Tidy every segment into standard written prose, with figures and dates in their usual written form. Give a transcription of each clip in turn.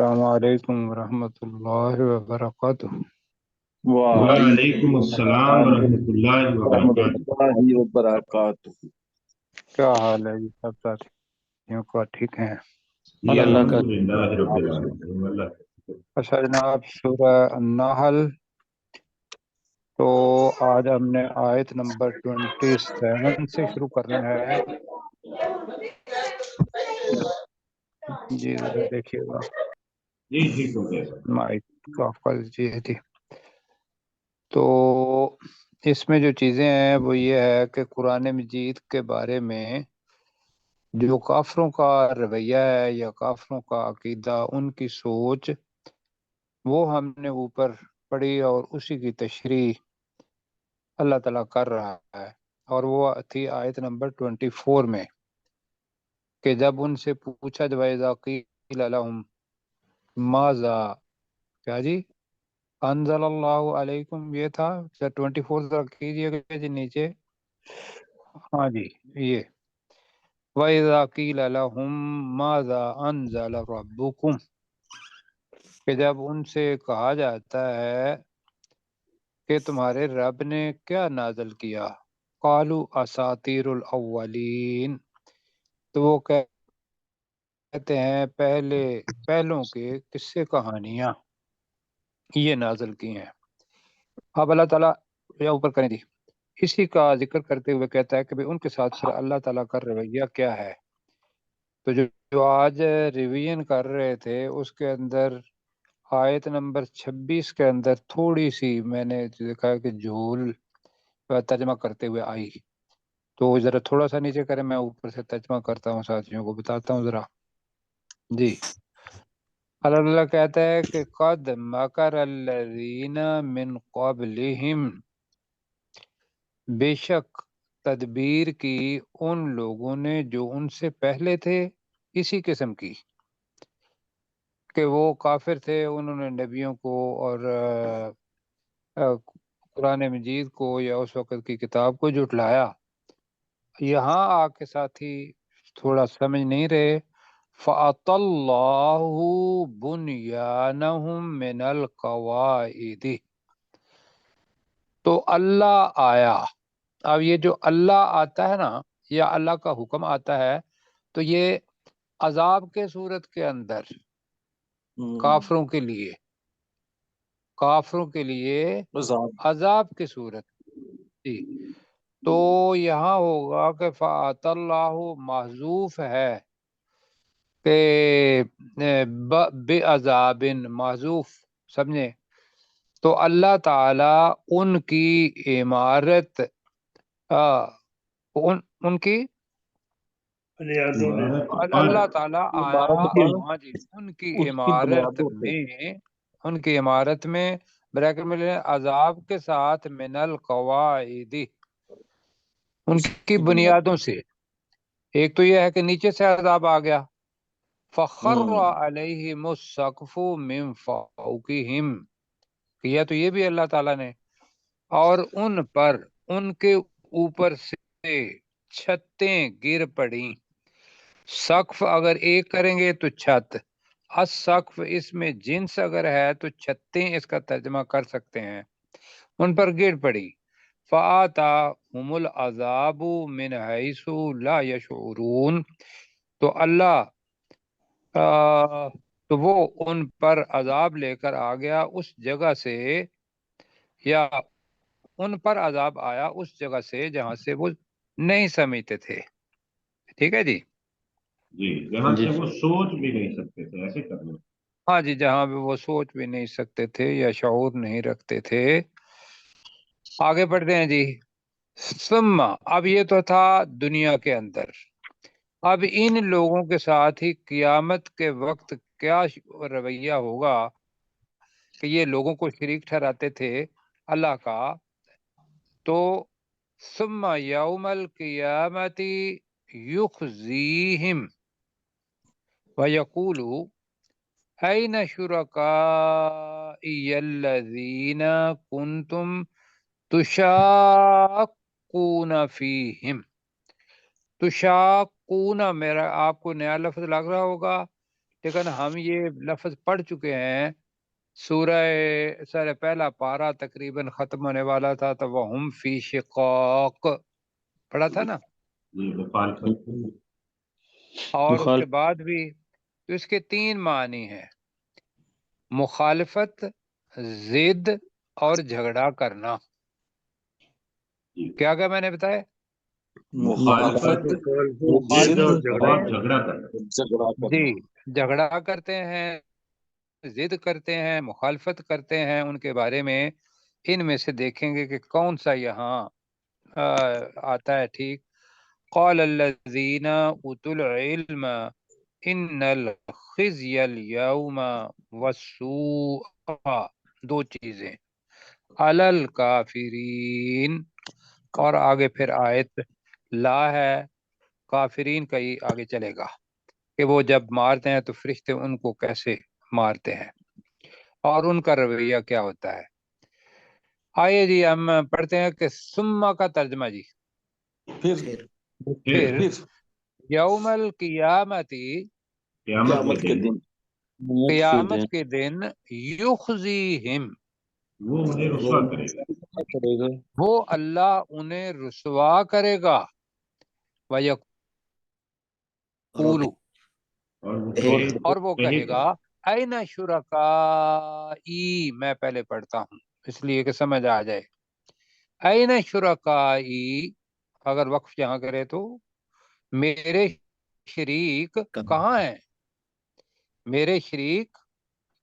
السلام علیکم ورحمۃ اللہ وبرکاتہ۔ وعلیکم وعلیکم السلام السلام ورحمۃ اللہ ورحمۃ وبرکاتہ۔ اللہ وبرکاتہ۔ کیا حال ہے جی؟ سب ساتھیوں کا ٹھیک ہیں؟ جی اللہ کا الحمدللہ رب العالمین۔ اللہ اچھا جناب، سورہ النحل، تو آج ہم نے آیت نمبر 27 سے شروع کرنا ہے۔ جی ذرا دیکھیے گا، جی ٹھیک ہو گیا سر۔ مائک کو آف کر دیجیے جی۔ تو اس میں جو چیزیں ہیں وہ یہ ہے کہ قرآن مجید کے بارے میں جو کافروں کا رویہ ہے یا کافروں کا عقیدہ، ان کی سوچ، وہ ہم نے اوپر پڑھی اور اسی کی تشریح اللہ تعالیٰ کر رہا ہے، اور وہ تھی آیت نمبر 24 میں کہ جب ان سے پوچھا جب وَإِذَا قِيلَ لَهُمْ مَاذَا، کیا جی انزل اللہ علیکم، یہ تھا 24 ذرا کیجیے گا جی نیچے۔ ہاں جی، یہ وَإِذَا قِيلَ لَهُمْ مَاذَا أَنزَلَ رَبُّكُمْ، کہ جب ان سے کہا جاتا ہے کہ تمہارے رب نے کیا نازل کیا، قالوا اساطیر الاولین، تو وہ کہتے ہیں پہلوں کے قصے کہانیاں یہ نازل کی ہیں۔ اب اللہ تعالیٰ یا اوپر کریں دی، اسی کا ذکر کرتے ہوئے کہتا ہے کہ ان کے ساتھ پھر اللہ تعالیٰ کا رویہ کیا ہے۔ تو جو آج ریویژن کر رہے تھے اس کے اندر آیت نمبر 26 کے اندر تھوڑی سی میں نے دیکھا کہ جھول ترجمہ کرتے ہوئے آئی، تو ذرا تھوڑا سا نیچے کریں، میں اوپر سے ترجمہ کرتا ہوں، ساتھیوں کو بتاتا ہوں ذرا۔ جی اللہ کہتا ہے کہ قد مکر الذین من قبلہم، بے شک تدبیر کی ان لوگوں نے جو ان سے پہلے تھے، اسی قسم کی کہ وہ کافر تھے، انہوں نے نبیوں کو اور قرآن مجید کو یا اس وقت کی کتاب کو جھٹلایا۔ یہاں آ کے ساتھی تھوڑا سمجھ نہیں رہے، فَأَطَى اللَّهُ بُنْيَانَهُمْ مِنَ الْقَوَاعِدِ، تو اللہ آیا۔ اب یہ جو اللہ آتا ہے نا، یا اللہ کا حکم آتا ہے، تو یہ عذاب کے صورت کے اندر کافروں کے لیے عذاب کی صورت، جی۔ تو یہاں ہوگا کہ فَأَطَى اللَّهُ محذوف ہے کہ بعذاب محذوف، سمجھے؟ تو اللہ تعالیٰ ان کی عمارت، ان کی اللہ تعالیٰ آیا، ہاں جی، ان کی عمارت میں بریکٹ میں لیں عذاب کے ساتھ من القواعد، ان کی بنیادوں سے۔ ایک تو یہ ہے کہ نیچے سے عذاب آ گیا، فخر علیہم السقف من فوقہم، کیا تو یہ بھی اللہ تعالیٰ نے، اور ان پر ان کے اوپر سے چھتیں گر پڑیں۔ سقف اگر ایک کریں گے تو چھت، السقف اس میں جنس اگر ہے تو چھتیں اس کا ترجمہ کر سکتے ہیں، ان پر گر پڑی۔ فآتاہم العذاب من حیث لا یشعرون، تو اللہ تو وہ ان پر عذاب لے کر آ گیا اس جگہ سے، یا ان پر عذاب آیا اس جگہ سے جہاں سے وہ نہیں سمجھتے تھے۔ ٹھیک ہے جی؟ جی جہاں سے وہ سوچ بھی نہیں سکتے تھے، ایسے کرنا۔ ہاں جی، جہاں پہ وہ سوچ بھی نہیں سکتے تھے یا شعور نہیں رکھتے تھے۔ آگے بڑھتے ہیں جی۔ ثم، اب یہ تو تھا دنیا کے اندر، اب ان لوگوں کے ساتھ ہی قیامت کے وقت کیا رویہ ہوگا کہ یہ لوگوں کو شریک ٹھہراتے تھے اللہ کا۔ تو ثم یوم القیامت یخزیہم ویقول این شرکائی الذین کنتم تشاقون فیہم۔ تشاقون، میرا آپ کو نیا لفظ لگ رہا ہوگا، لیکن ہم یہ لفظ پڑھ چکے ہیں، سورہ سر پہلا پارہ تقریباً ختم ہونے والا تھا تو وہ ہم فی شقاق پڑھا تھا نا، جی مخالفت. اور اس کے مخالف بعد بھی تو اس کے 3 معنی ہیں: مخالفت، ضد اور جھگڑا کرنا. جی کیا کیا میں نے بتایا؟ مخالفت، ضد ضد مخالفت کرتے اور ہیں، جھگڑا کرنا. جھگڑا جی کرنا. جھگڑا کرتے ہیں، ضد کرتے ہیں، مخالفت کرتے ہیں ان کے بارے میں. ان میں سے دیکھیں گے کہ کون سا یہاں آتا ہے. ٹھیک. قال الذین اوتوا العلم ان الخزي اليوم والسوء، 2 چیزیں، علی الکافرین، اور آگے پھر آیت لا ہے، کافرین کا ہی آگے چلے گا کہ وہ جب مارتے ہیں تو فرشتے ان کو کیسے مارتے ہیں اور ان کا رویہ کیا ہوتا ہے. آئیے جی ہم پڑھتے ہیں کہ سما کا ترجمہ جی. پھر پھر پھر یوم القیامتی، قیامت کے قیامت کے دن دن قیامت کے دن، یخزیہم، وہ انہیں وہ رسوا کرے گا. کرے گا. وہ اللہ انہیں رسوا کرے گا. وَيَقُولُ، اور وہ اور وہ کہے کہے گا این شرکائی، میں پہلے پڑھتا ہوں اس لیے کہ سمجھ آ جائے. این شرکائی، اگر وقف یہاں کرے تو میرے شریک کہاں ہیں، میرے شریک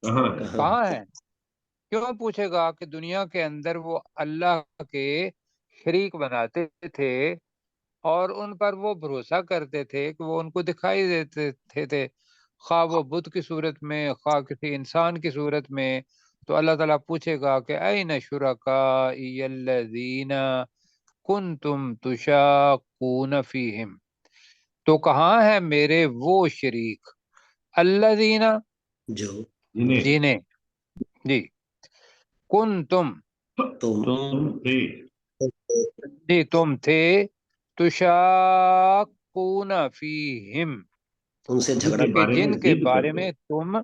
کہاں ہے. کہاں ہیں. کیوں پوچھے گا کہ دنیا کے اندر وہ اللہ کے شریک بناتے تھے اور ان پر وہ بھروسہ کرتے تھے کہ وہ ان کو دکھائی دیتے تھے، خواہ وہ بت کی صورت میں خواہ کسی انسان کی صورت میں. تو اللہ تعالیٰ پوچھے گا کہ این شرکائی الذین کنتم تشاقون فیہم، تو کہاں ہے میرے وہ شریک، الذین، جنہیں جنہیں، جی، کنتم، تم تھے جی تم تھے، تشاقون فیہم، جن کے کہ بارے میں جن کے ضد بارے کرتے میں ہیں. تم،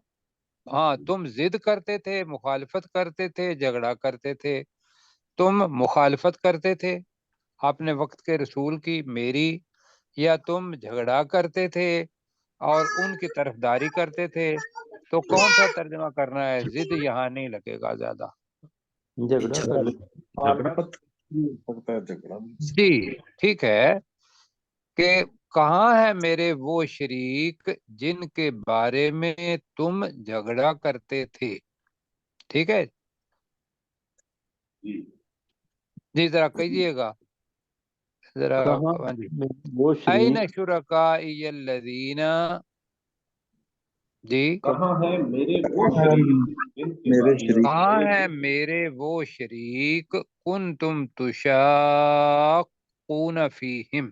ہاں تم ضد کرتے تھے، مخالفت کرتے تھے، جھگڑا کرتے تھے. تم مخالفت کرتے تھے اپنے وقت کے رسول کی، میری، یا تم جھگڑا کرتے تھے اور ان کی طرفداری کرتے تھے. تو کون سا ترجمہ کرنا ہے؟ ضد یہاں نہیں لگے گا زیادہ. جھگڑا کرنا. جھگڑا. مخالفت ہوتا ہے جھگڑا. جی ٹھیک ہے، کہ کہاں ہے میرے وہ شریک جن کے بارے میں تم جھگڑا کرتے تھے. ٹھیک ہے جی جی، ذرا کہیے گا ذرا. کہاں ہاں جی. وہ این شریک شرکائی الذین، جی کہاں ہے میرے وہ شریک جن کے میرے بارے شریک کہاں میں ہے میرے وہ شریک، کنتم تشاقون فیہم،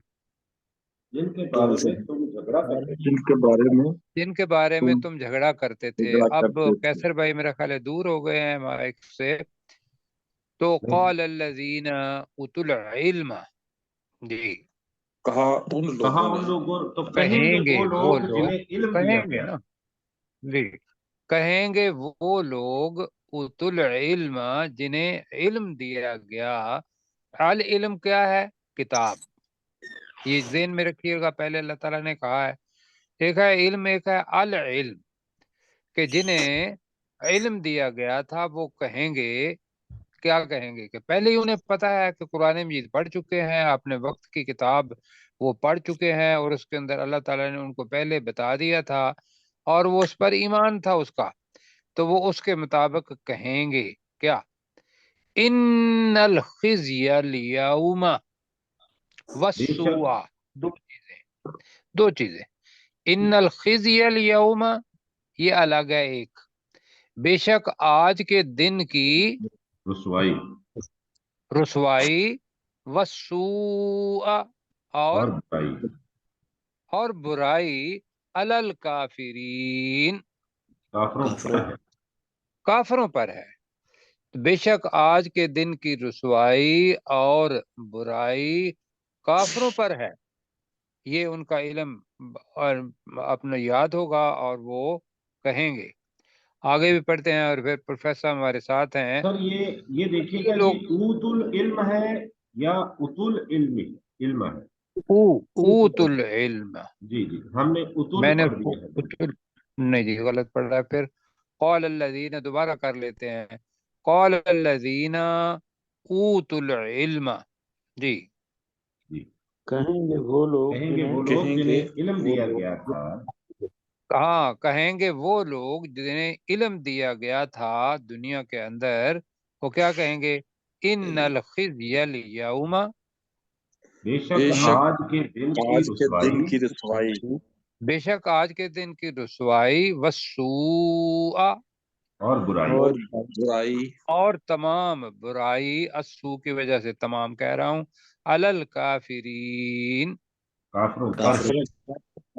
جن کے تم بارے سے میں تم جھگڑا کرتے جن کے بارے میں جن کے بارے میں تم تم جھگڑا کرتے تھے. جھگڑا اب کرتے تھے. کیسر بھائی میرا خیال ہے دور ہو گئے ہیں مائک سے. تو تھے. قال الذین اوتوا العلم، جی کہا ان کہاں لوگوں ان نے. لوگوں تو کہیں کہیں گے گے وہ وہ لوگ لوگ، جنہیں علم دیا کہیں گے گیا. نا، جی کہیں گے وہ لوگ، اوتوا العلم، جنہیں علم دیا گیا. العلم کیا ہے؟ کتاب. یہ ذہن میں رکھیے گا، پہلے اللہ تعالیٰ نے کہا ہے ایک ہے علم، ایک ہے العلم، کہ جنہیں علم دیا گیا تھا وہ کہیں گے، کیا کہیں گے، کہ پہلے ہی انہیں پتا ہے کہ قرآن مجید پڑھ چکے ہیں، اپنے وقت کی کتاب وہ پڑھ چکے ہیں اور اس کے اندر اللہ تعالیٰ نے ان کو پہلے بتا دیا تھا اور وہ اس پر ایمان تھا اس کا. تو وہ اس کے مطابق کہیں گے کیا؟ ان الخزي اليوم بے شک والسوء، دو چیزیں. ان الخزي اليوم، یہ الگ ہے ایک، بے شک آج کے دن کی رسوائی رسوائی، والسوء، اور برائی اور برائی، علی الکافرین، کافروں پر ہے. کافروں پر ہے. بے شک آج کے دن کی رسوائی اور برائی کافروں پر ہے. یہ ان کا علم اور اپنا یاد ہوگا اور وہ کہیں گے. آگے بھی پڑھتے ہیں اور پھر پروفیسر ہمارے ساتھ ہیں. سر یہ دیکھیے گا جی، لوگ اوت العلم ہے یا اتل علم ہے؟ اوت العلم. جی جی، ہم نے اتل میں نے پڑھ دیا ہے. نہیں جی، غلط پڑھ رہا ہے. پھر قال الذین، دوبارہ کر لیتے ہیں. قال الذین اوت العلم. جی جی، کہیں گے وہ لوگ کہیں گے وہ لوگ جنہیں علم دیا گیا تھا. ہاں، کہیں گے وہ لوگ جنہیں علم دیا گیا تھا دنیا کے اندر. وہ کیا کہیں گے؟ ان الخزی الیوم، بے بے شک شک آج کے دن کی آج کے رسوائی دن کی رسوائی بے شک آج کے دن کی رسوائی، والسوء، اور برائی. اور برائی اور تمام برائی، السوء کی وجہ سے تمام کہہ رہا ہوں، علی الکافرین، کافروں پر. کافروں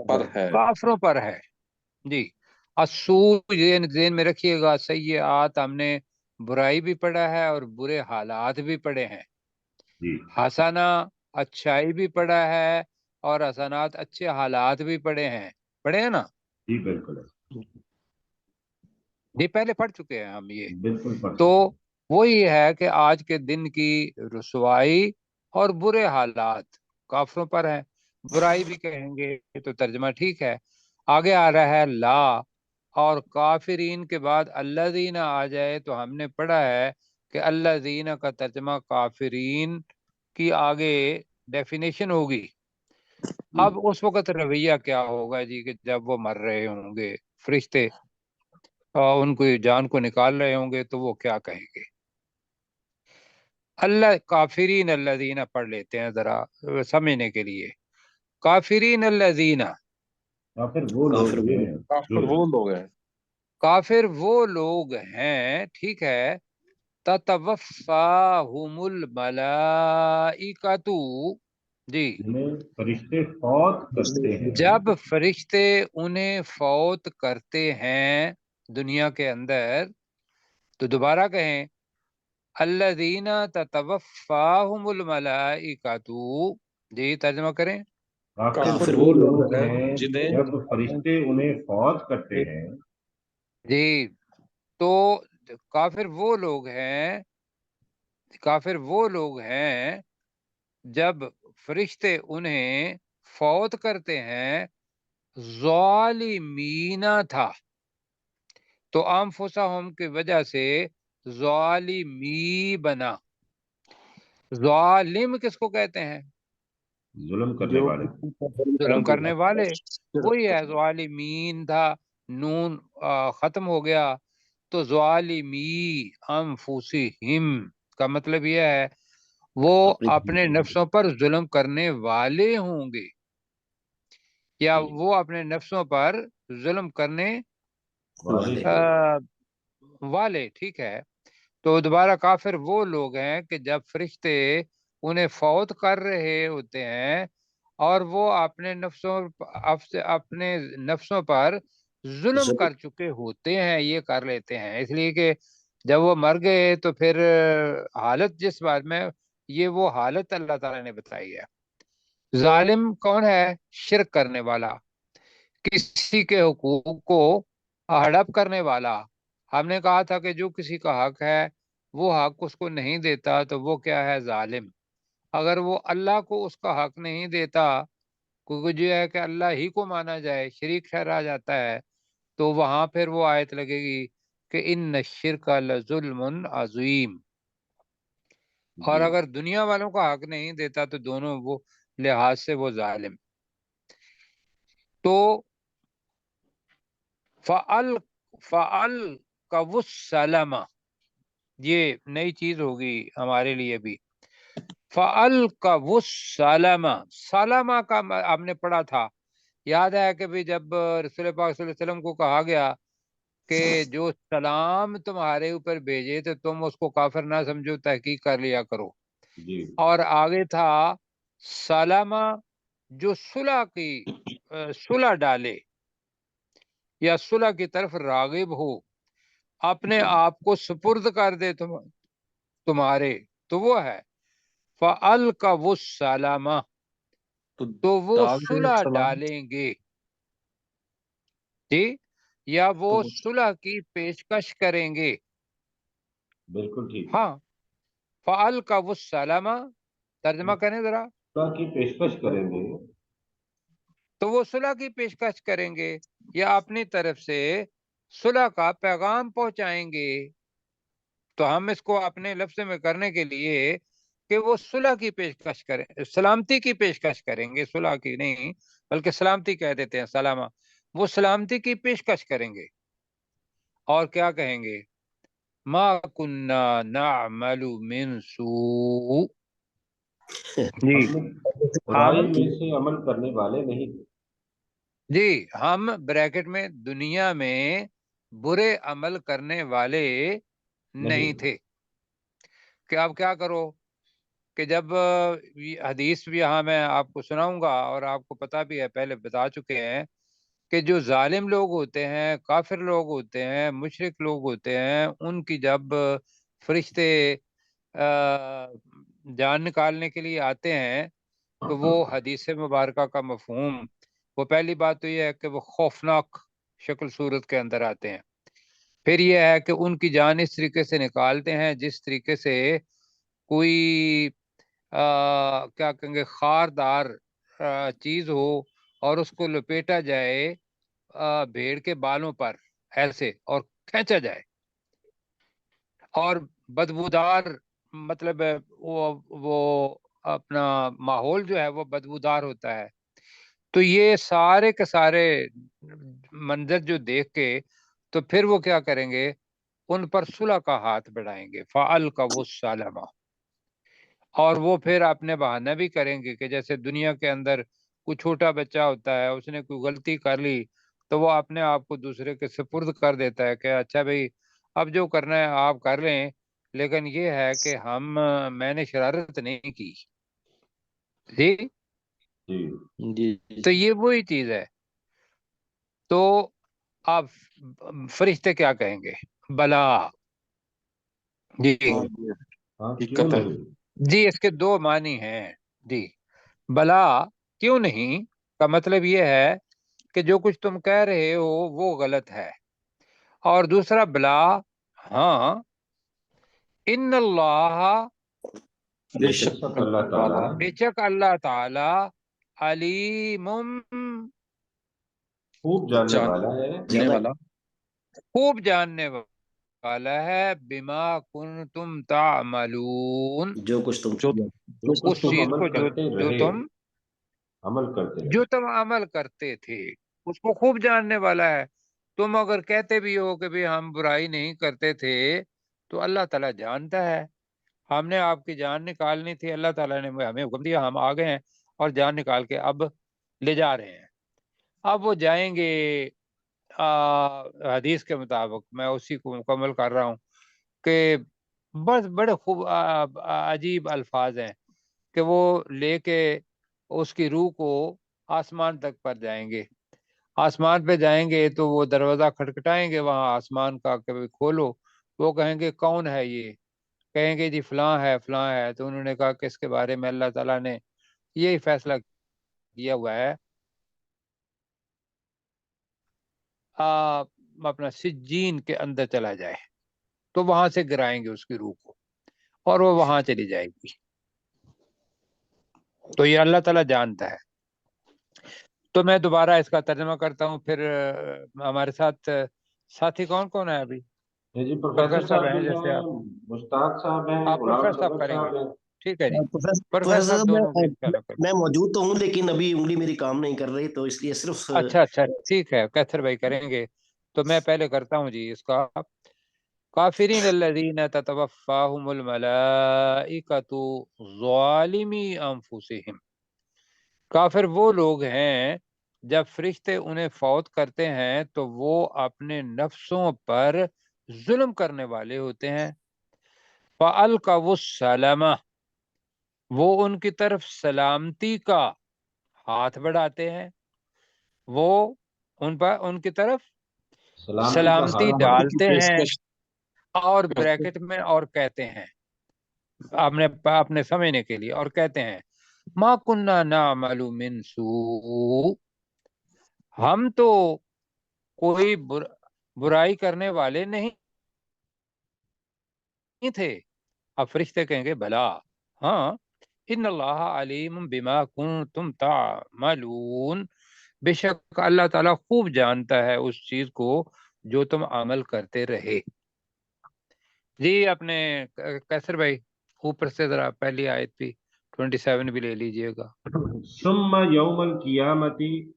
پر ہے. کافروں پر ہے. جی، السوء ذہن میں رکھیے گا. سیئات ہم نے برائی بھی پڑھا ہے اور برے حالات بھی پڑھے ہیں. جی حسنہ اچھائی بھی پڑھا ہے اور حسنات اچھے حالات بھی پڑھے ہیں نا. جی بالکل یہ پہلے پڑھ چکے ہیں ہم یہ. بالکل پڑھ تو سکتے. وہی ہے کہ آج کے دن کی رسوائی اور برے حالات کافروں پر ہیں. برائی بھی کہیں گے تو ترجمہ ٹھیک ہے. آگے آ رہا ہے لا، اور کافرین کے بعد الذین آ جائے تو ہم نے پڑھا ہے کہ الذین کا ترجمہ کافرین کی آگے ڈیفینیشن ہوگی. اب اس وقت رویہ کیا ہوگا جی کہ جب وہ مر رہے ہوں گے، فرشتے ان کو جان کو نکال رہے ہوں گے، تو وہ کیا کہیں گے؟ اللہ کافرین الذین پڑھ لیتے ہیں ذرا سمجھنے کے لیے. کافرین الذین، کافر وہ لوگ ہیں کافر وہ لوگ ہیں کافر وہ لوگ ہیں، ٹھیک ہے. تتوفاہم الملائکۃ، جی، جنہیں فرشتے فوت کرتے ہیں. جب فرشتے انہیں فوت کرتے ہیں دنیا کے اندر. تو دوبارہ کہیں الذین تتوفاہم الملائکۃ. جی ترجمہ کریں. کافر وہ لوگ ہیں جب فرشتے انہیں فوت کرتے ہیں. جی، تو کافر وہ لوگ ہیں جب فرشتے انہیں فوت کرتے ہیں. ظالمین تھا تو انفسہم کی وجہ سے ظالمی بنا. ظالم کس کو کہتے ہیں؟ ظلم کرنے جو والے. ظلم کرنے والے. وہی ہے، ظالمین تھا، نون ختم ہو گیا تو ظالمی انفسہم کا مطلب یہ ہے وہ اپنے نفسوں پر ظلم کرنے والے ہوں گے، یا وہ اپنے نفسوں پر ظلم کرنے والے. ٹھیک ہے. تو دوبارہ کافر وہ لوگ ہیں کہ جب فرشتے انہیں فوت کر رہے ہوتے ہیں اور وہ اپنے نفسوں پر ظلم کر چکے ہوتے ہیں، یہ کر لیتے ہیں. اس لیے کہ جب وہ مر گئے تو پھر حالت جس بات میں، یہ وہ حالت اللہ تعالیٰ نے بتائی ہے. ظالم کون ہے؟ شرک کرنے والا، کسی کے حقوق کو ہڑپ کرنے والا. ہم نے کہا تھا کہ جو کسی کا حق ہے وہ حق اس کو نہیں دیتا تو وہ کیا ہے؟ ظالم. اگر وہ اللہ کو اس کا حق نہیں دیتا، کیونکہ جو ہے کہ اللہ ہی کو مانا جائے، شریک ٹھہرایا جاتا ہے، تو وہاں پھر وہ آیت لگے گی کہ ان الشرک لظلم عظیم. اور اگر دنیا والوں کا حق نہیں دیتا تو دونوں وہ لحاظ سے وہ ظالم. تو فعل کا وسلم، یہ نئی چیز ہوگی ہمارے لیے بھی. فعل کا وسلم، سلامہ کا ہم نے پڑھا تھا، یاد ہے کہ بھی جب رسول پاک صلی اللہ علیہ وسلم کو کہا گیا کہ جو سلام تمہارے اوپر بھیجے تو تم اس کو کافر نہ سمجھو، تحقیق کر لیا کرو. اور آگے تھا سلامہ جو صلح ڈالے یا صلح کی طرف راغب ہو، اپنے آپ کو سپرد کر دے تمہارے، تو وہ ہے فعل کا وہ سلامہ، تو وہ صلح ڈالیں گے. جی، یا وہ صلح کی پیشکش کریں گے. بالکل ٹھیک. ہاں، فعل کا وہ سلامہ ترجمہ کریں ذرا. صلح کی پیشکش کریں گے. تو وہ صلح کی پیشکش کریں گے یا اپنی طرف سے صلح کا پیغام پہنچائیں گے. تو ہم اس کو اپنے لفظ میں کرنے کے لیے کہ وہ صلح کی پیشکش کریں، سلامتی کی پیشکش کریں گے، صلح کی نہیں بلکہ سلامتی کہہ دیتے ہیں، سلامہ. وہ سلامتی کی پیشکش کریں گے اور کیا کہیں گے؟ ما کننا نعمل من سوء. جی ہم ہم برائی میں سے عمل کرنے والے نہیں تھے. جی ہم بریکٹ میں دنیا میں برے عمل کرنے والے نہیں تھے. کہ اب کیا کرو کہ جب حدیث بھی یہاں میں آپ کو سناؤں گا اور آپ کو پتہ بھی ہے، پہلے بتا چکے ہیں کہ جو ظالم لوگ ہوتے ہیں، کافر لوگ ہوتے ہیں، مشرک لوگ ہوتے ہیں، ان کی جب فرشتے جان نکالنے کے لیے آتے ہیں تو وہ حدیث مبارکہ کا مفہوم، وہ پہلی بات تو یہ ہے کہ وہ خوفناک شکل صورت کے اندر آتے ہیں. پھر یہ ہے کہ ان کی جان اس طریقے سے نکالتے ہیں جس طریقے سے کوئی کیا کہیں گے خاردار چیز ہو اور اس کو لپیٹا جائے بھیڑ کے بالوں پر ایسے اور کھینچا جائے، اور بدبودار، مطلب وہ اپنا ماحول جو ہے وہ بدبودار ہوتا ہے. تو یہ سارے کے سارے منظر جو دیکھ کے تو پھر وہ کیا کریں گے؟ ان پر صلح کا ہاتھ بڑھائیں گے. فعل کا وہ سالمہ. اور وہ پھر اپنے بہانہ بھی کریں گے کہ جیسے دنیا کے اندر کوئی چھوٹا بچہ ہوتا ہے، اس نے کوئی غلطی کر لی تو وہ اپنے آپ کو دوسرے کے سپرد کر دیتا ہے کہ اچھا بھائی اب جو کرنا ہے آپ کر لیں، لیکن یہ ہے کہ میں نے شرارت نہیں کی. جی جی تو یہ وہی چیز ہے. تو آپ فرشتے کیا کہیں گے؟ بلا. جی ہاں کیوں نہیں. جی اس کے دو معنی ہیں. جی بلا کیوں نہیں کا مطلب یہ ہے کہ جو کچھ تم کہہ رہے ہو وہ غلط ہے. اور دوسرا بلا، ہاں، ان اللہ، بے شک اللہ تعالیٰ بے شک اللہ تعالی، علیم، خوب جاننے والا ہے. جاننے والا خوب جاننے والا ہے، بما کنتم تعملون، جو کچھ تم جو جو کچھ اس تم چیز عمل کو کرتے رہے، عمل کرتے جو رہے. تم عمل کرتے تھے اس کو خوب جاننے والا ہے. تم اگر کہتے بھی ہو کہ بھی ہم برائی نہیں کرتے تھے تو اللہ تعالیٰ جانتا ہے. ہم نے آپ کی جان نکالنی تھی، اللہ تعالیٰ نے ہمیں حکم دیا، ہم آ گئے ہیں اور جان نکال کے اب لے جا رہے ہیں. اب وہ جائیں گے حدیث کے مطابق، میں اسی کو مکمل کر رہا ہوں کہ بس بڑے خوب عجیب الفاظ ہیں کہ وہ لے کے اس کی روح کو آسمان تک پر جائیں گے. آسمان پہ جائیں گے تو وہ دروازہ کھٹکھٹائیں گے وہاں آسمان کا کہ کھولو. وہ کہیں گے کون ہے یہ؟ کہیں گے جی فلاں ہے فلاں ہے. تو انہوں نے کہا کہ اس کے بارے میں اللہ تعالیٰ نے یہی فیصلہ کیا ہوا ہے، اپنا سجین کے اندر چلا جائے. تو وہاں سے گرائیں گے اس کی روح کو اور وہ وہاں چلی جائے گی. تو یہ اللہ تعالیٰ جانتا ہے. تو میں دوبارہ اس کا ترجمہ کرتا ہوں. پھر ہمارے ساتھ ساتھی کون کون ہے ابھی؟ جی پروفیسر پروفیسر صاحب صاحب ہیں بھی جیسے ہیں، آپ مستاق صاحب ہیں، آپ غلام پروفیسر صاحب صبر کریں گے. صاحب ہیں. ٹھیک ہے جی، پروفیسر پروفیسر صاحب صاحب دونوں بھی انشاءاللہ کریں. میں موجود تو ہوں لیکن ابھی انگلی میری کام نہیں کر رہی، تو اس لیے صرف اچھا ٹھیک ہے، کیتھر بھائی کریں گے. تو میں پہلے کرتا ہوں جی اس کا. کافرین الذین تتوفاہم الملائکۃ ظالمی انفسہم. کافر وہ لوگ ہیں جب فرشتے انہیں فوت کرتے ہیں تو وہ اپنے نفسوں پر ظلم کرنے والے ہوتے ہیں. فَأَلْقَوُا السَّلَامَ، وہ ان کی طرف سلامتی کا ہاتھ بڑھاتے ہیں. وہ ان کی طرف سلامتی کا سلامتی ہاتھ بڑھا. ڈالتے ہیں اور بریکٹ میں اور کہتے ہیں اپنے سمجھنے کے لیے، اور کہتے ہیں ما کننا نعمل من سوء، ہم تو कोई बुराई करने वाले नहीं थे। अब फरिश्ते कहेंगे भला, हाँ, इन्नल्लाह अलीम बिमा कुंतुम तामलून, बेशक अल्लाह ताला खूब जानता है उस चीज को जो तुम अमल करते रहे। जी अपने कैसर भाई ऊपर से जरा पहली आयत भी 27 भी ले लीजिएगा। सुम्मा यौमल कियामती,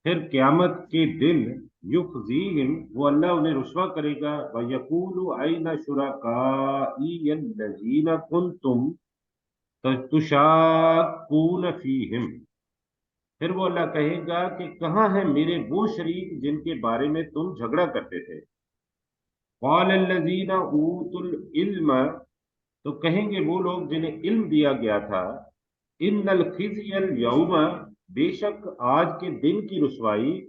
फिर क्यामत के दिन, युखज़ीहिम, वो अल्लाह उन्हें रुस्वा करेगा, व यकूलु अयना शुरकाई अल्लज़ीना कुंतुम तुशाक्कून फीहिम, फिर वो अल्लाह कहेगा कि कहाँ है मेरे वो शरीक जिनके बारे में तुम झगड़ा करते थे। क़ाल अल्लज़ीना ऊतुल इल्म, तो कहेंगे वो लोग जिन्हें इल्म दिया गया था, इन्नल खिज़्यल यौमा, बेशक आज के दिन की रुसवाई,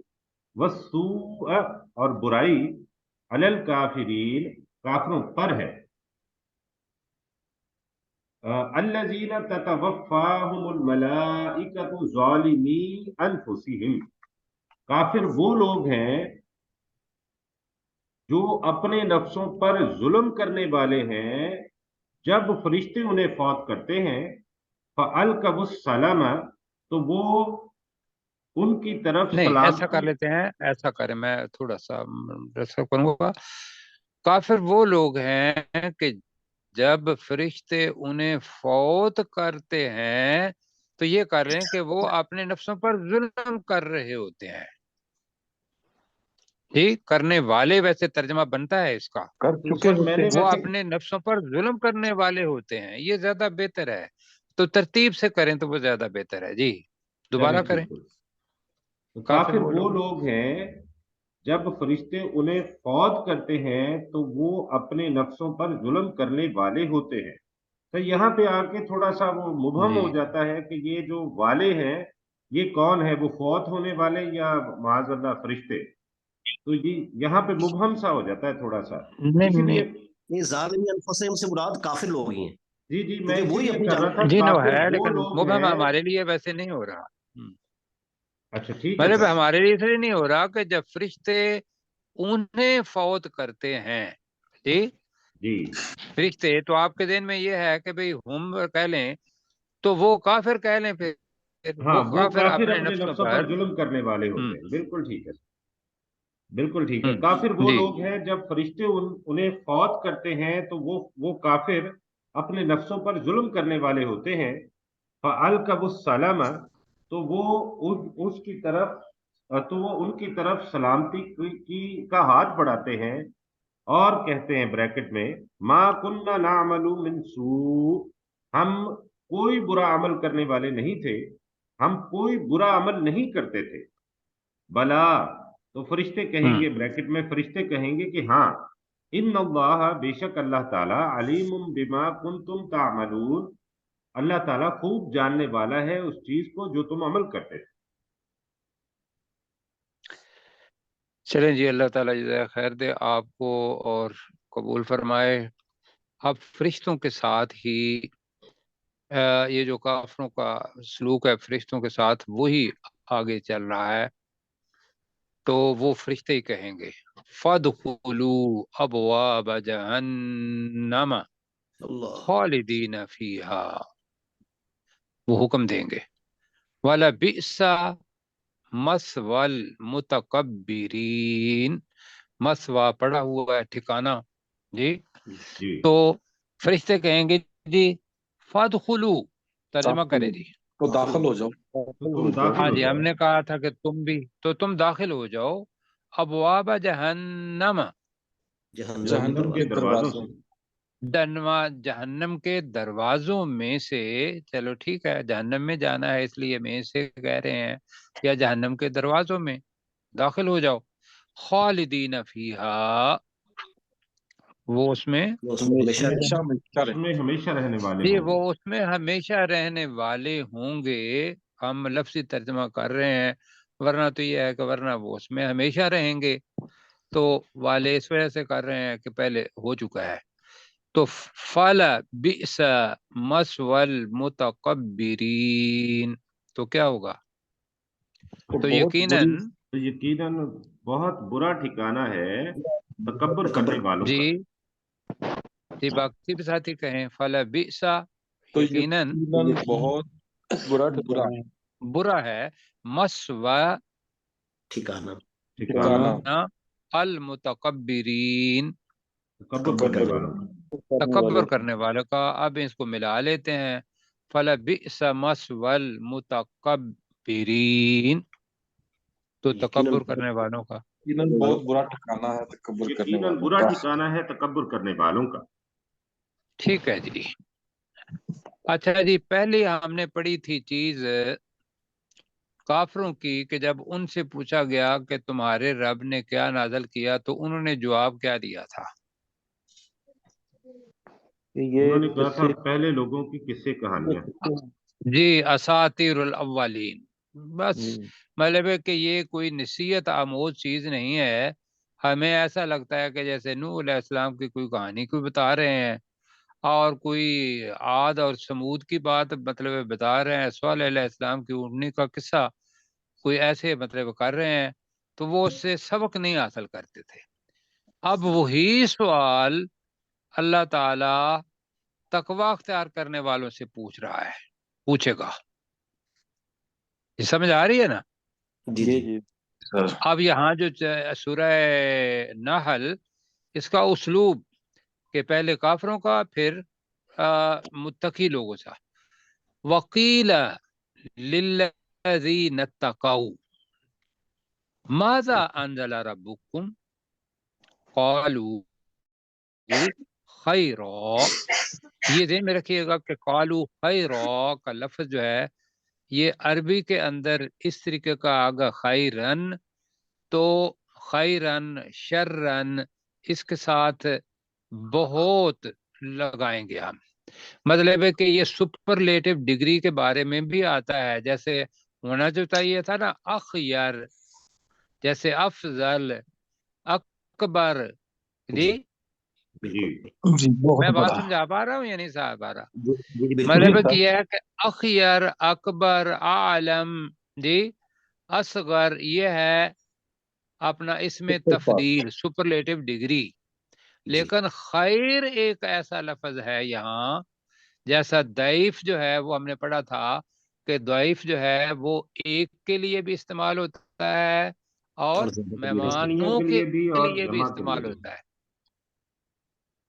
वस्सूअ, और बुराई, अलल काफिरीन, काफिरों पर है। अल्लज़ीना ततवफ़्फ़ाहुमुल मलाइकतु ज़ालिमी अनफुसिहिम, काफिर वो लोग हैं जो अपने नफ्सों पर जुल्म करने वाले हैं, जब फरिश्ते उन्हें फौत करते हैं, फ़अल्क़बुस सलामा, तो वो उनकी तरफ नहीं ऐसा कर सलामती। लेते हैं, ऐसा करें, मैं थोड़ा सा डिस्कस करूंगा। काफिर वो लोग हैं कि जब फरिश्ते उन्हें फौत करते हैं तो ये कर रहे हैं कि वो अपने नफ्सों पर जुल्म कर रहे होते हैं। जी, करने वाले वैसे तर्जमा बनता है इसका, कर चुके मैंने होते हैं। वो वैसे अपने नफ्सों पर जुल्म करने वाले होते हैं, ये ज्यादा बेहतर है। तो तरतीब से करें तो वो ज्यादा बेहतर है। जी चले दोबारा करें। ठीक है। तो काफिर काफिर वो वो लोग, लोग हैं जब फरिश्ते उन्हें फौत करते हैं तो वो अपने नफ्सों पर जुल्म करने वाले होते हैं। तो यहाँ पे आके थोड़ा सा वो मुबहम जी हो जाता है कि ये जो वाले हैं ये कौन है, वो फौत होने वाले या माज़अल्लाह फरिश्ते। तो ये यहाँ पे मुबहम सा हो जाता है थोड़ा सा, नहीं इसीलिए। नहीं, ये जालिमी अनफुसहिम से मुराद काफिर लोग ही हैं, जी जी, मैं क्योंकि वही इसीलिए अपनी कर रहा जान। था, जी नो काफिर है, वो लेकिन लोग मुबहम हैं। हमारे लिए वैसे नहीं हो रहा। अच्छा ठीक है मतलब सर। हमारे लिए इसलिए नहीं हो रहा कि जब फरिश्ते उन्हें फौत करते हैं, जी जी फरिश्ते, तो आपके दिन में ये है कि भाई हम कह लें तो वो काफिर कह लें, फिर हाँ, वो वो काफिर काफिर अपने अपने नफ्सों नफ्सों पर पर। जुल्म करने वाले होते हम्म हैं, बिल्कुल ठीक है, बिल्कुल ठीक है। काफिर वो जी लोग हैं जब फरिश्ते उन्हें फौत करते हैं तो वो काफिर अपने नफ्सों पर जुल्म करने वाले होते हैं। फ़अल्क़बुस सलामा, तो वो उसकी तरफ, तो वो उनकी तरफ सलामती का हाथ बढ़ाते हैं और कहते हैं ब्रैकेट में, मा कुन्ना नामलु मिन सू, हम कोई बुरा अमल करने वाले नहीं थे, हम कोई बुरा अमल नहीं करते थे। बला, तो फरिश्ते हम्म कहेंगे, ब्रैकेट में फरिश्ते कहेंगे कि हाँ, इन्नल्लाह, बेशक अल्लाह ताला, अलीमुम बिमा कुंतुम तामलून, अल्लाह ताला खूब जानने वाला है उस चीज को जो तुम अमल करते थे। चलें जी, अल्लाह ताला जज़ाय खैर दे आपको और कबूल फरमाए। अब फरिश्तों के साथ ही ये जो काफरों का सलूक है फरिश्तों के साथ वही आगे चल रहा है। तो वो फरिश्ते ही कहेंगे, फदखुलू अबवाब जहन्नम अल्लाह। खालिदीन फीहा, वो हुक्म देंगे, वाला बिसा मसवल मुतकब्बिरीन, मसवा पड़ा हुआ है ठिकाना। जी जी, तो फरिश्ते कहेंगे जी फदखुलू, तर्जमा दाखिल करें हो, जी। तो दाखिल हो जाओ, तो दाखिल तुम हो जाओ। दाखिल हाँ हो जी, जाओ। हमने कहा था कि तुम भी, तो तुम दाखिल हो जाओ अबवाब जहन्नम, जहन्नम के जहन्नम के दरवाजे। दरवाजों से। डनवा जहन्नम के दरवाजों में से। चलो ठीक है, जहन्नम में जाना है इसलिए में से कह रहे हैं, या जहन्नम के दरवाजों में दाखिल हो जाओ। खालिदीन फीहा, वो उसमें, वो उसमें हमेशा हमेशा रहेंगे। हमेशा रहे। उसमें हमेशा रहने वाले जी वो होंगे। उसमें हमेशा रहने वाले होंगे। हम लफ्ज़ी तर्जमा कर रहे हैं, वरना तो ये है कि वरना वो उसमें हमेशा रहेंगे। तो वाले इस वजह से कर रहे हैं कि पहले हो चुका है। तो फला बिस मसवल मुतकब्बिरीन, तो क्या होगा? तो तो बहुत बुरी, यकीनन तो यकीनन बहुत बुरा ठिकाना है तकब्बुर करने वालों जी का। जी, बाकी भी साथी कहें फला बिसा, तो यकीनन यकीनन बहुत बुरा बुरा ठिकाना है। बुरा है, मस्वा ठिकाना ठिकाना ठिकाना अल मुतकब्बिरीन, तकब्बुर तकब्बुर करने करने वालों का। करने तकब्बर वालों करने वालों का। अब इसको मिला लेते हैं, फला बिसा मस्वल मुतकब्बिरीन, तो यकीनन तकब्बर करने वालों का। यकीनन बहुत बुरा ठिकाना है तकब्बुर करने यकीनन वालों बुरा का। ठिकाना है तकब्बुर करने वालों का। ठीक है जी। अच्छा जी, पहले हमने पढ़ी थी चीज काफरों की कि जब उनसे पूछा गया कि तुम्हारे रब ने क्या नाजल किया, तो उन्होंने जवाब क्या दिया था? कि ये उन्होंने कहा था किस्से पहले लोगों की किस्से कहानियां। जी, असातिरुल अव्वलीन। बस जी मतलब है कि ये कोई नसीहत आमोज चीज नहीं है। हमें ऐसा लगता है कि जैसे नूह अलैहिस्सलाम की कोई कहानी कोई बता रहे हैं, और कोई आद और समूद की बात मतलब बता रहे हैं, स्वाल अलैहिस्सलाम की उड़ने का किस्सा कोई ऐसे मतलब कर रहे हैं, तो वो उससे सबक नहीं हासिल करते थे। अब वही सवाल अल्लाह ताला तकवा अख्तियार करने वालों से पूछ रहा है, पूछेगा। ये समझ आ रही है ना? जी जी जी जी अब यहाँ जो सूरह नहल, इसका उसलूब के पहले काफरों का, फिर मुत्तकी लोगों का। वकील लिल्लज़ीन तक़ौ माज़ा अंज़ल रब्बुकुम क़ालू खैरा। ये ध्यान में रखिएगा कि क़ालू खैरा का लफ्ज जो है, ये अरबी के अंदर इस तरीके का आगा खैरन, तो खैरन शर्रन इसके साथ बहुत लगाएंगे हम। मतलब है कि ये सुपरलेटिव डिग्री के बारे में भी आता है। जैसे होना जो चाहिए था ना अखयर, जैसे अफजल, अकबर। जी, जी बिल्कुल जी जी बहुत मैं बात बड़ा। समझा पा रहा हूँ या नहीं समझा पा रहा? जी जी बिल्कुल जी मतलब है सर। कि यह है कि अखयर, अकबर, आलम, जी, असगर, ये है अपना इसमें तफदील सुपरलेटिव डिग्री। जी लेकिन खैर एक ऐसा लफ्ज है यहाँ, जैसा दैफ जो है वो हमने पढ़ा था कि दैफ जो है वो एक के लिए भी इस्तेमाल होता है और और ज्यादा के लिए भी तस्निया मेहमानों के के लिए भी और लिए भी जमा के लिए इस्तेमाल भी। होता है।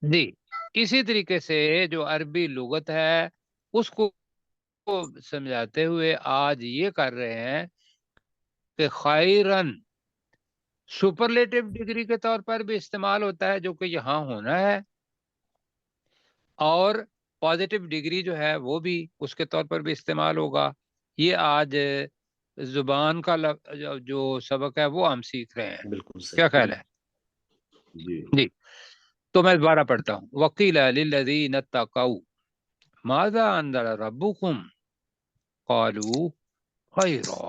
जी, इसी तरीके से जो अरबी लुगत है उसको समझाते हुए आज ये कर रहे हैं कि खैरन सुपरलेटिव डिग्री के तौर पर भी इस्तेमाल होता है, जो कि यहाँ होना है, और पॉजिटिव डिग्री जो है वो भी उसके तौर पर भी इस्तेमाल होगा। ये आज जुबान का जो सबक है वो हम सीख रहे हैं। बिल्कुल क्या सही ख्याल है? जी जी, तो मैं दोबारा पढ़ता हूँ। वकील लिल्लज़ीन तक़ौ माज़ा अंज़ल रब्बुकुम क़ालू खैरा,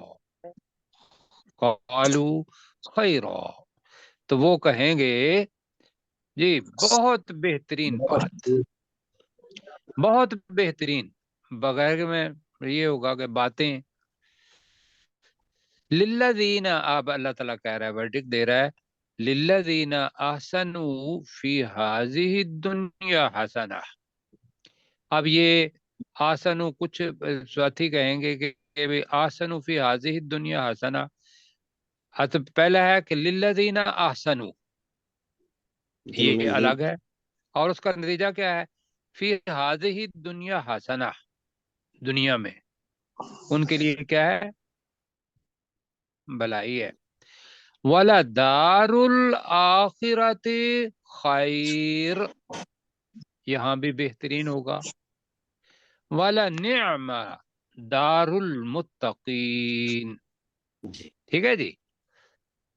क़ालू खैरा। तो वो कहेंगे जी, बहुत बेहतरीन बात, बहुत बेहतरीन। बगैर में ये होगा कि बातें लिल्लज़ीना, अब अल्लाह ताला कह रहा है, वर्डिक्ट दे रहा है, लिल्लज़ीना अहसनु फी हाज़िहि दुनिया हसना। अब ये आसनु कुछ साथी कहेंगे कि भाई आसनु फी हाज़िहि दुनिया हसना। तो पहला है कि लिल्लज़ीना अहसनु, ये जिन्होंने अलग है, और उसका नतीजा क्या है? फी हाज़िहि दुनिया हसना, दुनिया में उनके लिए क्या है? भलाई है। वला दारुल आखिरती खैर, यहाँ भी बेहतरीन होगा। वला निअमा दारुल मुत्तकीन। जी ठीक है जी।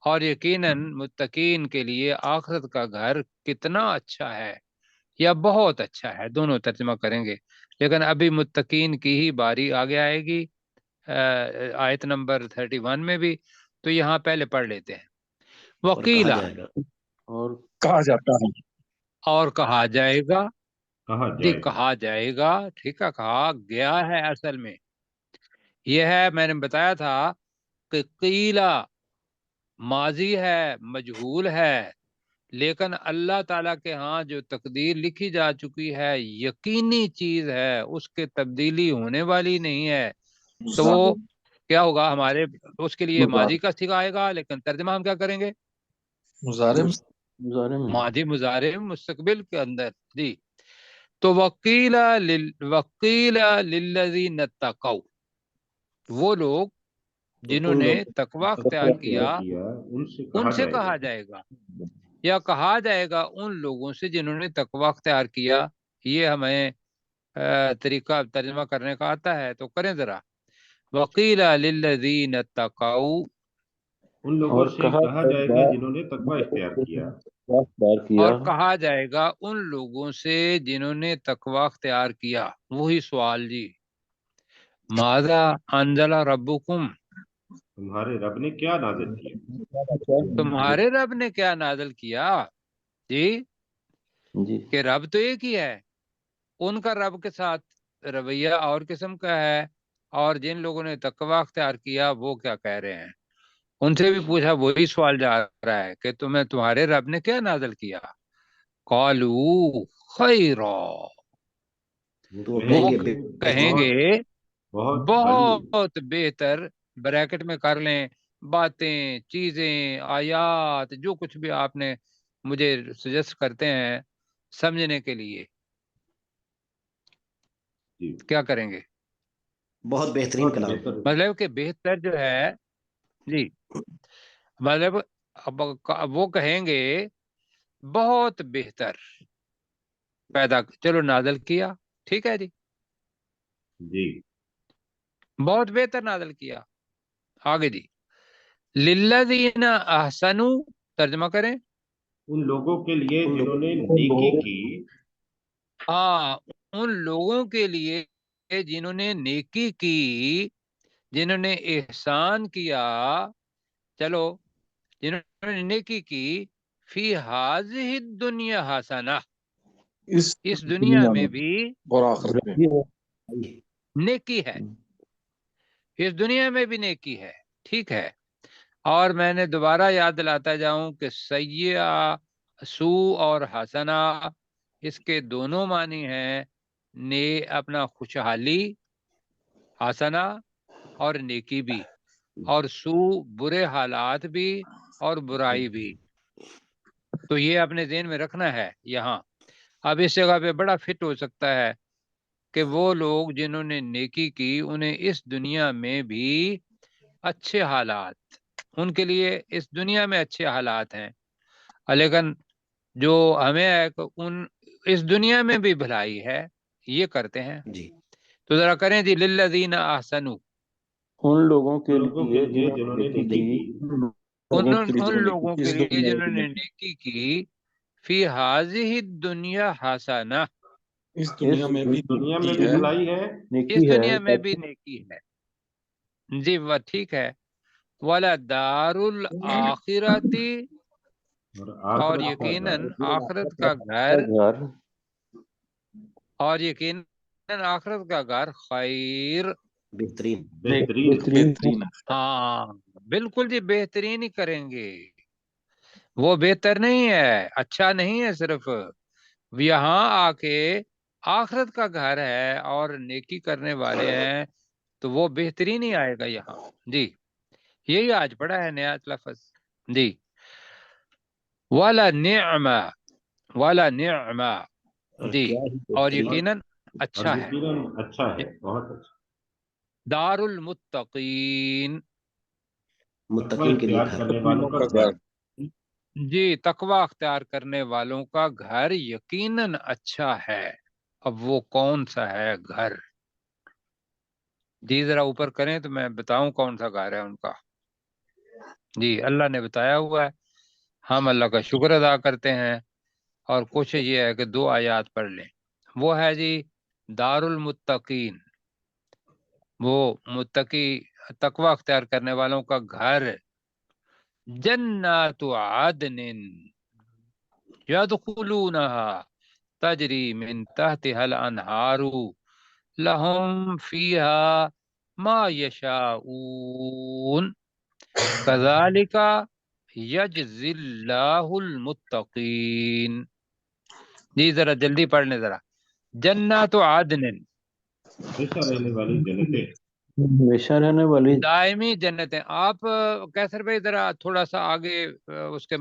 और यकीनन मुत्तकीन के लिए आखिरत का घर कितना अच्छा है, या बहुत अच्छा है, दोनों तर्जमा करेंगे। लेकिन अभी मुत्तकीन की ही बारी आगे आएगी, आयत नंबर 31 में भी। तो यहाँ पहले पढ़ लेते हैं। और कहा वकीला, जाएगा और कहा जाता है। और कहा जाएगा। कहा जी, जाएगा। कहा जाएगा, ठीक है, कहा गया है असल में। यह है, मैंने बताया था कि कीला माजी है, मजहूल है, लेकिन अल्लाह ताला के यहाँ जो तकदीर लिखी जा चुकी है यकीनी चीज है, उसके तब्दीली होने वाली नहीं है। तो वो क्या होगा हमारे, उसके लिए माजी का सिगा आएगा, लेकिन तर्जमा हम क्या करेंगे? मुजारिम माजी मुजारे मुस्तकबिल के अंदर। जी, तो वकीला लिल्लज़ीन तक़ौ, वो लोग जिन्होंने तकवा अख्तियार किया उनसे कहा जाएगा, या कहा जाएगा उन लोगों से जिन्होंने तकवा अख्तियार किया। ये हमें तरीका तर्जमा करने का आता है, तो करें जरा। वकीला लिल्लज़ीन तक़ौ, उन लोगों और से कहा कहा जाएगा जिन्होंने तकवा इख्तियार किया। और कहा जाएगा उन लोगों से जिन्होंने तकवा अख्तियार किया। वही सवाल जी, माज़ा अंजला रब्बुकुम, तुम्हारे रब ने क्या नाज़िल किया? तुम्हारे रब ने क्या नाज़िल किया? जी, जी कि रब तो एक ही है, उनका रब के साथ रवैया और किस्म का है, और जिन लोगों ने तकवा अख्तियार किया वो क्या कह रहे हैं। उनसे भी पूछा, वही सवाल जा रहा है कि तुम्हारे रब ने क्या नाज़िल किया। कालू खैरा, वो तो वो वो कहेंगे कहेंगे बहुत भली। बहुत बेहतर, ब्रैकेट में कर लें, बातें, चीजें, आयात, जो कुछ भी आपने मुझे सजेस्ट करते हैं समझने के लिए, जी, क्या करेंगे? बहुत बेहतरीन बहुत कलाम। बेहतर। मतलब कि बेहतर जो है जी, मतलब अब वो कहेंगे बहुत बेहतर पैदा, चलो नाज़िल किया, ठीक है जी, जी, बहुत बेहतर नाज़िल किया। आगे जी, लिल्लज़ीना अहसनु, तर्जमा करें। उन लोगों के लिए उन लोगों जिन्होंने को नेकी की। हाँ, उन लोगों के लिए जिन्होंने नेकी की, जिन्होंने एहसान किया, चलो, जिन्होंने नेकी की, फी हाज़िहि दुनिया हसना, इस इस दुनिया दुनिया में में भी और आखिरत में नेकी है, इस दुनिया में भी नेकी है, ठीक है। और मैंने दोबारा याद दिलाता जाऊं कि सय्या, सू और हसना, इसके दोनों मानी हैं, ने अपना खुशहाली, हसना और नेकी भी, और सू बुरे हालात भी और बुराई भी। तो ये अपने ज़हन में रखना है यहाँ। अब इस जगह पे बड़ा फिट हो सकता है कि वो लोग जिन्होंने नेकी की उन्हें इस दुनिया में भी अच्छे हालात, उनके लिए इस दुनिया में अच्छे हालात हैं, लेकिन जो हमें है कि उन इस दुनिया में भी भलाई है, ये करते हैं। जी, तो जरा करें जी, लिल्लज़ीना अहसनु, उन लोगों के उन लोगों के लिए लिए जिन्होंने जिन्होंने नेकी नेकी की की। उन लोगों के लिए उन जिन्होंने लोगों के इस लिए दुनिया में जिन्होंने नेकी की, फी हाजिहि दुनिया हसना, इस दुनिया में भी इस दुनिया में नेकी भी है भलाई है। इस नेकी है दुनिया में भी नेकी है जी, वह ठीक है। वाला दारुल आखिरती, और और आखिरत का यकीनन घर आखिरत का घर, घर और यकीनन आखिरत का घर खैर, बेहतरीन। बेहतरीन है। बेहतरीन है। हाँ बिल्कुल जी, बेहतरीन ही करेंगे। वो बेहतर नहीं है, अच्छा नहीं है सिर्फ, यहाँ आके आखिरत का घर है और नेकी करने वाले हैं, तो वो बेहतरीन ही आएगा यहाँ जी। यही आज पढ़ा है नया लफ्ज जी, वाला निअमा, वाला निअमा और जी, क्या ही और बेहतरीन। यकीनन और अच्छा है। यकीनन अच्छा है, बहुत अच्छा। दारुल मुत्तकीन, तकवा मुत्तकीन के लिए इख्तियार घर। करने वालों का का घर। घर जी, तकवा अख्तियार करने वालों का घर यकीनन अच्छा है। अब वो कौन सा है घर जी, जरा ऊपर करें तो मैं बताऊं कौन सा घर है उनका। जी, अल्लाह ने बताया हुआ है, हम अल्लाह का शुक्र अदा करते हैं, और कोशिश ये है कि दो आयात पढ़ लें। वो है जी दारुल मुत्तकीन, वो मुत्तकी तकवा अख्तियार करने वालों का घर, जन्नातु आदनिन यदखुलूनहा तजरी मिन तहतिहल अनहारू लहुम फीहा मा यशाऊन कज़ालिका यजज़ी अल्लाहुल मुत्तकीन। जी जरा जल्दी पढ़ लें जरा। जन्नतु आदनिन, हमेशा रहने वाली जन्नतें। हमेशा रहने वाली। दायमी जन्नतें। आप कैसर भाई जरा थोड़ा सा आगे उसके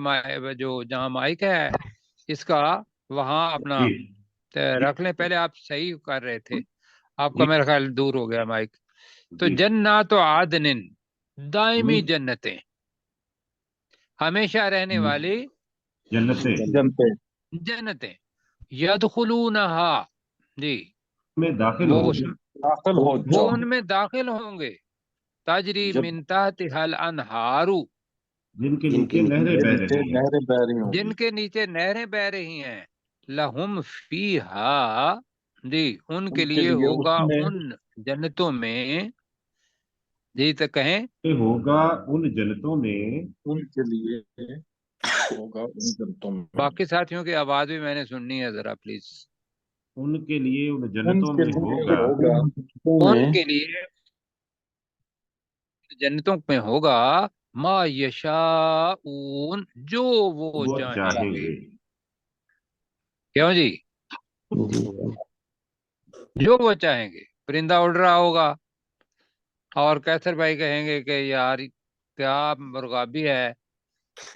जो जहाँ माइक है इसका वहाँ अपना जी रख लें। पहले आप सही कर रहे थे, आपका जी मेरा ख्याल दूर हो गया माइक। तो जी जन्नतु आदनिन, दायमी हमें जन्नतें, हमेशा रहने वाली जन्नतें जनते जन्नतें। यदखुलूनहा, जी में दाखिल वो होंगे उसमें दाखिल हो वो जाओ। उनमें दाखिल होंगे। तजरी जब मिन तहतिहल अनहारू, जिनके जिनके नीचे नहरें बह नीचे रही हैं। नहरें बह रही होंगी। जिनके नीचे नहरें बह रही हैं। लहुम फीहा, जी उनके उनके लिए लिए होगा उसमें उन जन्नतों में, जी तो कहें ये होगा उन जन्नतों में। उनके लिए होगा उन जन्नतों में। बाकी साथियों की आवाज भी मैंने सुननी है जरा प्लीज। उनके लिए उन जन्नतों उनके में लिए होगा होगा जन्नतों में उनके लिए जन्नतों में होगा मा यशाऊन, जो वो वो चाहेंगे। चाहेंगे। क्यों जी? जो वो चाहेंगे। परिंदा उड़ रहा होगा और कैसर भाई कहेंगे कि यार क्या मुर्गाबी है,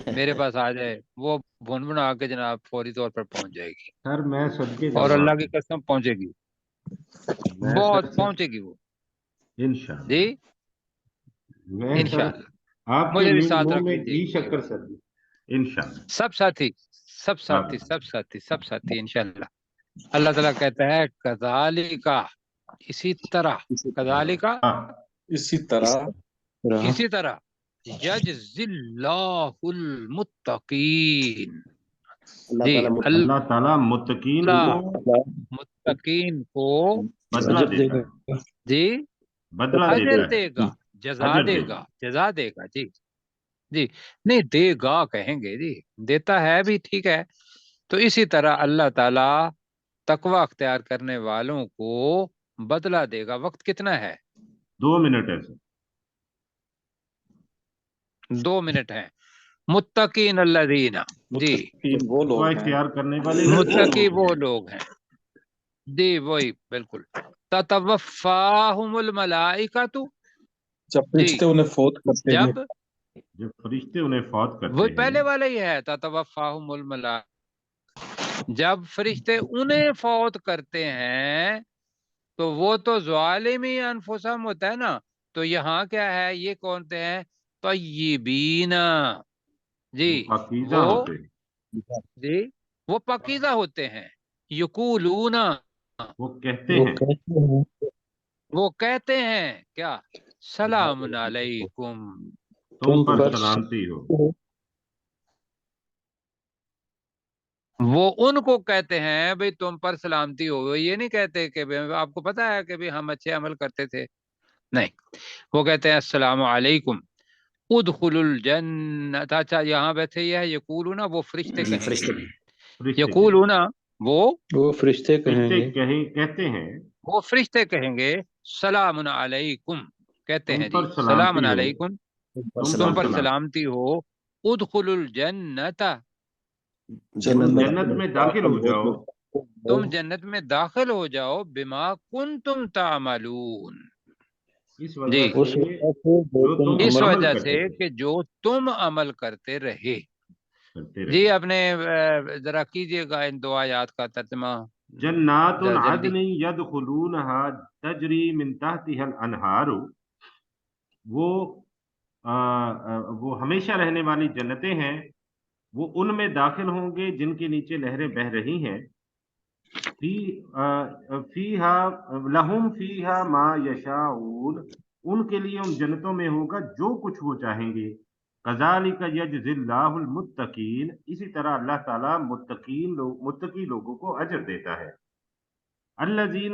मेरे पास आ जाए, वो भुन भुना के जनाब फौरी तौर पर पहुंच जाएगी। सर मैं सदके और जाऊँ अल्लाह की आपके, कसम पहुंचेगी, मैं बहुत सर पहुंचेगी वो। इंशाल्लाह, जी मैं सर इंशाल्लाह, आपके मुझे भी साथ मुंह रख में घी लीजिए। शक्कर सर इंशाल्लाह। सब साथी सब साथी हाँ सब साथी सब साथी इंशाल्लाह। अल्लाह ताला कहता है कज़ालिका, इसी तरह, इसी कज़ालिका हाँ इसी तरह इसी तरह, यजज़िल्लाहुल मुत्तकीन, अल्लाह जी ताला अल्लाह ताला मुत्तकीन को अल्लाह मुत्तकीन को बदला अजर देता देगा। है, जी बदला अजर देता है, देगा, जजा अजर देगा, देगा। जजा देगा। जी जी, नहीं देगा कहेंगे जी, देता है भी ठीक है। तो इसी तरह अल्लाह ताला तकवा अख्तियार करने वालों को बदला देगा। वक्त कितना है? 2 मिनट है सर। 2 मिनट है। मुत्तकीन अल्लज़ीना, जी मुत्तकीन वो तकवा लोग हैं। इख्तियार करने वाले वो मुत्तकी लोग वो हैं। लोग हैं, जी वही बिल्कुल। ततवफ़ाहुमुल मलाइकतु, जब जी फरिश्ते उन्हें फौत करते हैं। जब, जब फरिश्ते उन्हें फौत वो करते हैं। पहले वाला ही है, ततवफ़ाहुमुल मलाइकतु, जब फरिश्ते उन्हें फौत करते हैं। तो वो तो ज़ालिमी अनफुसहम होता है ना, तो यहाँ क्या है, ये कौन से हैं? तय्यबीना, जी वो पाकीज़ा वो, होते हैं, जी वो पकीज़ा होते हैं। यकूलूना, वो कहते वो हैं कहते हैं वो कहते हैं क्या? सलामुन अलैकुम, तुम तुम पर पर सलामती हो। वो उनको कहते हैं भाई तुम पर सलामती हो। ये नहीं कहते कि भाई आपको पता है कि भाई हम अच्छे अमल करते थे, नहीं। वो कहते हैं अस्सलामु अलैकुम उदखुलुल जन्नत। अच्छा यहाँ वैसे यह यकूलूना वो फरिश्ते जी कहेंगे, फरिश्ते फरिश्ते कहेंगे, यकूलूना वो वो फरिश्ते फरिश्ते कहेंगे कहते हैं वो फरिश्ते कहेंगे सलामुन अलैकुम, कहते तुम हैं जी पर सलामती सलामुन हो, अलैकुम, तुम पर तुम तुम पर पर सलामती हो, सलाम। सलामती हो। उदखुलुल जन्नत, जन्नत तुम में जन्नत में दाखिल हो जाओ, तुम जन्नत में दाखिल हो जाओ। बिमा कुंतुम तामलून, इस जी वजह उस से वजह से जो जो तुम तुम इस अमल अमल वजह से करते थे, कि जो तुम अमल करते रहे। करते जी रहे। अपने जरा कीजिएगा इन दो आयात का तर्जुमा जन्नातुन जरा जल्दी। अदन यदखुलूनहा तजरी मिन तहतिहल अनहारु, वो वो हमेशा रहने वाली जन्नतें हैं, वो उनमें दाखिल होंगे जिनके नीचे नहरें बह रही हैं। फी फीहा लहुम फीहा मा यशाऊन, उनके लिए उन जन्नतों में होगा जो कुछ वो चाहेंगे। कज़ालिका यजज़िल्लाहुल मुत्तकीन, इसी तरह अल्लाह ताला मुत्तकी लोगों को अजर देता है। अल्लज़ीना